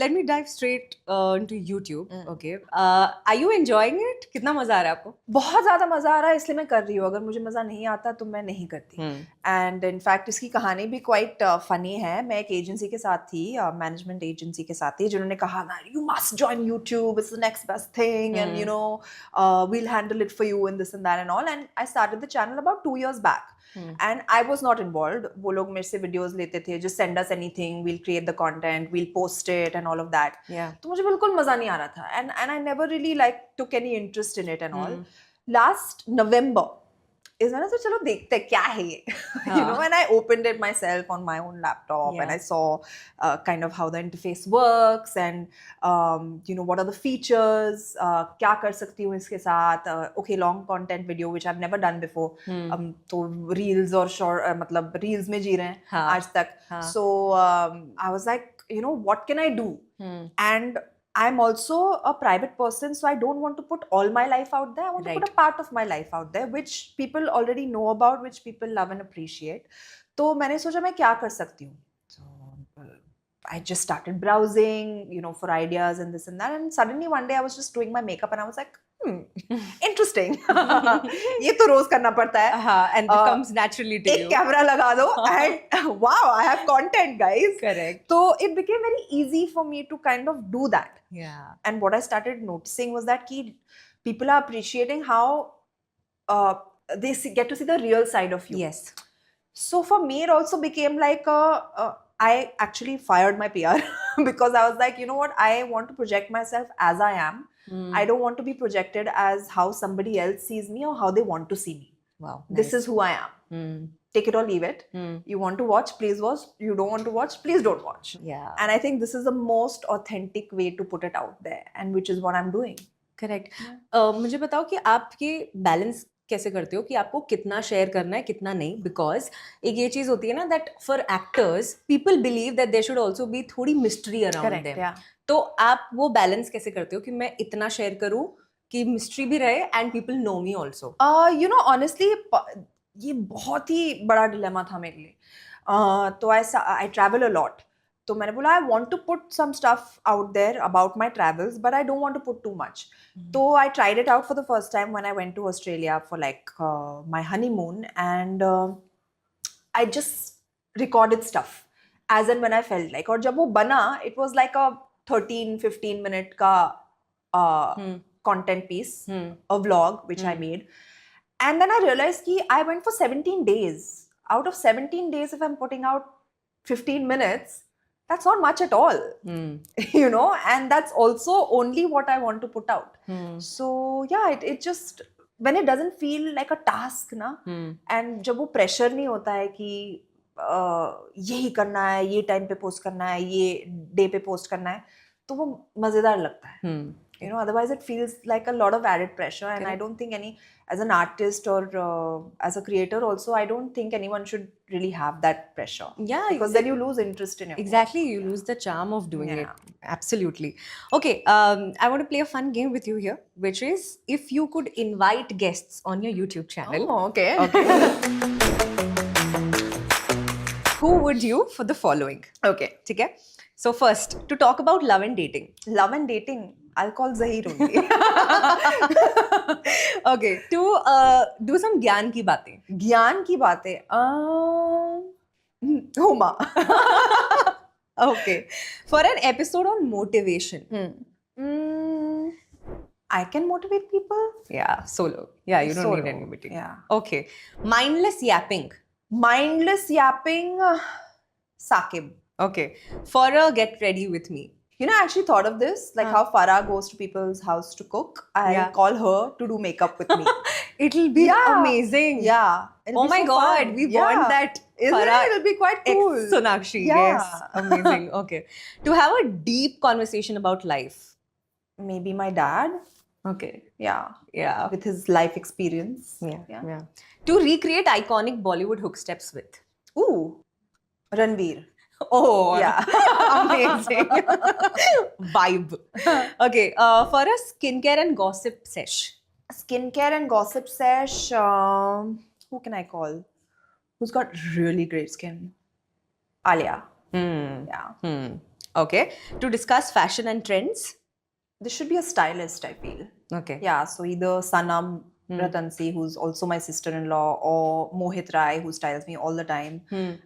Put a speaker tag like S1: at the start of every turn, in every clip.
S1: let me dive straight into YouTube. Okay. Are you enjoying it? कितना मजा आ रहा है आपको?
S2: बहुत ज़्यादा मज़ा आ रहा है इसलिए मैं कर रही हूँ. अगर मुझे मज़ा नहीं आता तो मैं नहीं करती. एंड इनफैक्ट इसकी कहानी भी क्वाइट फनी है. मैं एक एजेंसी के साथ थी, मैनेजमेंट एजेंसी के साथ थी, जिन्होंने कहा you must join YouTube, it's the next best thing and you know will handle it for you and this and that and all. And I started the channel about 2 years back. And I was not involved. वो लोग मेरे से videos लेते थे, just send us anything, we'll create the content, we'll post it and all of that. तो मुझे बिल्कुल मज़ा नहीं आ रहा था. And I never really took any interest in it and all. Last November is when I said, चलो देखते हैं क्या है ये. You know, and I opened it myself on my own laptop and I saw kind of how the interface works and you know what are the features, क्या कर सकती हूँ इसके साथ. Okay, long content video which I've never done before. तो reels और short मतलब reels में जी रहे हैं आज तक. So I was like, you know, what can I do? And I'm also a private person, so I don't want to put all my life out there. I want to put a part of my life out there, which people already know about, which people love and appreciate. तो मैंने सोचा मैं क्या कर सकती हूँ. So I just started browsing, you know, for ideas and this and that. And suddenly one day I was just doing my makeup and I was like, interesting. ये तो रोज करना पड़ता है.
S1: And it comes naturally to you.
S2: एक camera लगा दो and wow, I have content, guys.
S1: Correct.
S2: So it became very easy for me to kind of do that.
S1: Yeah.
S2: And what I started noticing was that people are appreciating how they get to see the real side of you.
S1: Yes.
S2: So for me, it also became like I actually fired my PR because I was like, you know what, I want to project myself as I am. I don't want to be projected as how somebody else sees me or how they want to see me.
S1: Wow.
S2: This is who I am. Take it or leave it. You want to watch, please watch. You don't want to watch, please don't watch.
S1: Yeah.
S2: And I think this is the most authentic way to put it out there, and which is what I'm doing.
S1: Correct. मुझे बताओ कि आप ये balance कैसे करते हो कि आपको कितना शेयर करना है कितना नहीं. बिकॉज एक ये चीज होती है ना that for actors people believe that there should also be थोड़ी मिस्ट्री अराउंड देम. तो आप वो बैलेंस कैसे करते हो कि मैं इतना शेयर करूं कि मिस्ट्री भी रहे and people know me also.
S2: You know honestly ये बहुत ही बड़ा डिलेमा था मेरे लिए. तो आई ट्रैवल अ लॉट. तो मैंने बोला I want to put some stuff out there about my travels but I don't want to put too much. तो I tried it out for the first time when I went to Australia for like my honeymoon and I just recorded stuff as and when I felt like. और जब वो बना it was like a 13-15 minute का content piece, a vlog which I made. And then I realized कि I went for 17 days. Out of 17 days, if I'm putting out 15 minutes, that's not much at all. You know, and that's also only what I want to put out. So yeah, it just, when it doesn't feel like a task na, and जब वो pressure नहीं होता है कि यही करना है, ये टाइम पे पोस्ट करना है, ये डे पे पोस्ट करना है, तो वो मजेदार लगता है. You know, otherwise it feels like a lot of added pressure, and I don't think as an artist or as a creator also, I don't think anyone should really have that pressure.
S1: Yeah,
S2: because then you lose interest in it.
S1: Exactly, you lose the charm of doing it. Absolutely. Okay, I want to play a fun game with you here, which is if you could invite guests on your YouTube channel.
S2: Oh, okay.
S1: Who would you for the following?
S2: Okay.
S1: ठीक है. So first, to talk about love and dating.
S2: Love and dating, I'll call Zahir only.
S1: Okay, to do some ज्ञान की बातें.
S2: ज्ञान की बातें. Huma.
S1: Okay, for an episode on motivation.
S2: I can motivate people.
S1: Yeah, solo. Yeah, you don't need anybody.
S2: Yeah.
S1: Okay, mindless yapping.
S2: Mindless yapping. Saqib.
S1: Okay, for a get ready with me.
S2: You know, I actually thought of this, like how Farah goes to people's house to cook. I call her to do makeup with me.
S1: It'll be amazing.
S2: Yeah.
S1: Oh my God, we want that.
S2: Farah, it'll be quite cool.
S1: Sonakshi. Yes, amazing. Okay, to have a deep conversation about life.
S2: Maybe my dad.
S1: Okay.
S2: Yeah. With his life experience.
S1: Yeah. To recreate iconic Bollywood hook steps with.
S2: Ooh, Ranveer.
S1: Oh,
S2: yeah.
S1: Amazing. Vibe. Okay, for a skincare and gossip sesh.
S2: Skincare and gossip sesh, who can I call? Who's got really great skin? Alia. Yeah.
S1: Okay. To discuss fashion and trends.
S2: This should be a stylist, I feel.
S1: Okay.
S2: Yeah, so either Sanam Ratansi, who's also my sister-in-law, or Mohit Rai, who styles me all the time.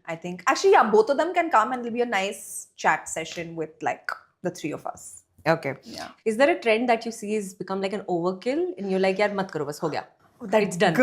S2: I think actually, yeah, both of them can come and it'll be a nice chat session with like the three of us.
S1: Okay.
S2: Yeah.
S1: Is there a trend that you see has become like an overkill and you're like, yaar, mat karo, bas ho gaya.
S2: That
S1: It's done.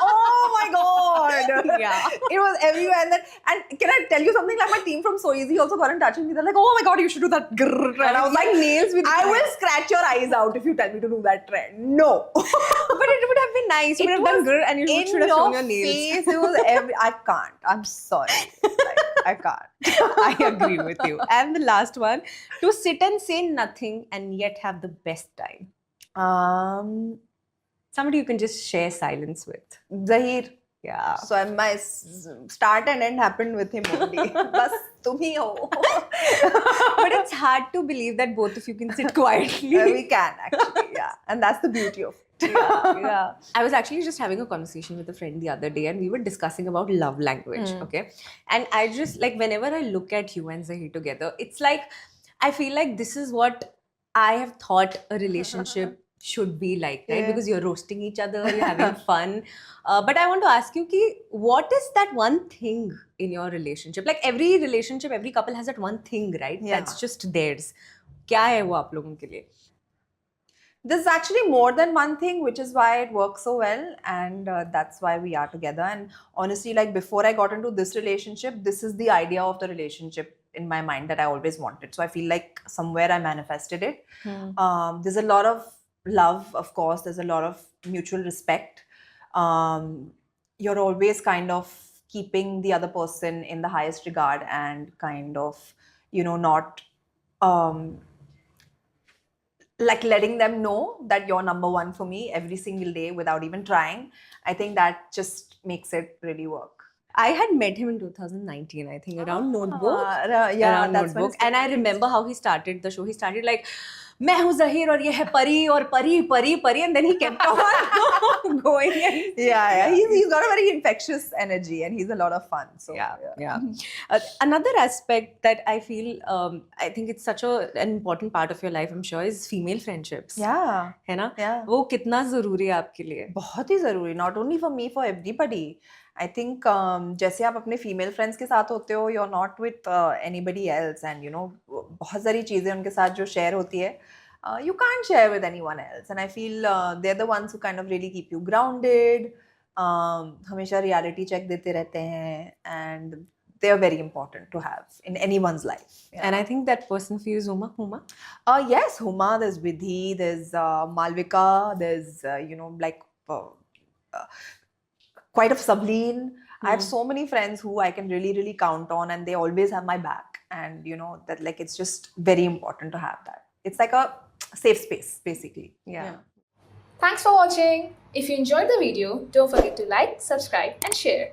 S2: Oh my god!
S1: Yeah.
S2: It was everywhere. And can I tell you something? Like my team from So Easy also got in touch with me. They're like, "Oh my god, you should do that grrr." And I was like,
S1: nails with
S2: I will scratch your eyes out if you tell me to do that trend. No.
S1: But it would have been nice. You would have done grr and you should have shown your nails.
S2: Face, it was I can't. I'm sorry. Like, I can't.
S1: I agree with you. And the last one, to sit and say nothing and yet have the best time. Somebody you can just share silence with.
S2: Zahir.
S1: Yeah.
S2: So my start and end happened with him only. Bas tum hi ho.
S1: But it's hard to believe that both of you can sit quietly.
S2: We can actually, yeah. And that's the beauty of it.
S1: Yeah. I was actually just having a conversation with a friend the other day and we were discussing about love language, okay? And I just, like, whenever I look at you and Zahir together, it's like, I feel like this is what I have thought a relationship should be like, right?
S2: Yeah.
S1: Because you're roasting each other, you're having fun. But I want to ask you, ki, what is that one thing in your relationship? Like every relationship, every couple has that one thing, right?
S2: Yeah.
S1: That's just theirs. क्या है वो आप लोगों के लिए?
S2: There's actually more than one thing, which is why it works so well, and that's why we are together. And honestly, like before I got into this relationship, this is the idea of the relationship in my mind that I always wanted. So I feel like somewhere I manifested it. There's a lot of love, of course. There's a lot of mutual respect. You're always kind of keeping the other person in the highest regard and kind of, you know, not like letting them know that you're number one for me every single day without even trying. I think that just makes it really work.
S1: I had met him in 2019, I think, around Notebook.
S2: Yeah,
S1: Around
S2: that's when
S1: Notebook.
S2: it's
S1: And I remember how he started the show. He started like, मैं हूँ Zahir और ये है परी और परी परी परी, and then he kept on going. And
S2: yeah. He's got a very infectious energy and he's a lot of fun. So
S1: yeah. Another aspect that I feel, I think it's such an important part of your life, I'm sure, is female friendships.
S2: Yeah.
S1: है ना?
S2: Yeah.
S1: वो कितना ज़रूरी है आपके लिए?
S2: बहुत ही ज़रूरी. Not only for me, for everybody. I think जैसे आप अपने female friends के साथ होते हो, you're not with anybody else, and you know बहुत सारी चीज़ें उनके साथ जो share होती है, you can't share with anyone else. And I feel they're the ones who kind of really keep you grounded. हमेशा reality check देते रहते हैं, and they are very important to have in anyone's life. Yeah.
S1: And I think that person feels Huma.
S2: Yes, Huma, there's Vidhi, there's Malvika, there's you know, like quite of Sableen. I have so many friends who I can really count on, and they always have my back. And you know that, like, it's just very important to have that. It's like a safe space, basically. Yeah.
S3: Thanks for watching. If you enjoyed the video, don't forget to like, subscribe and share.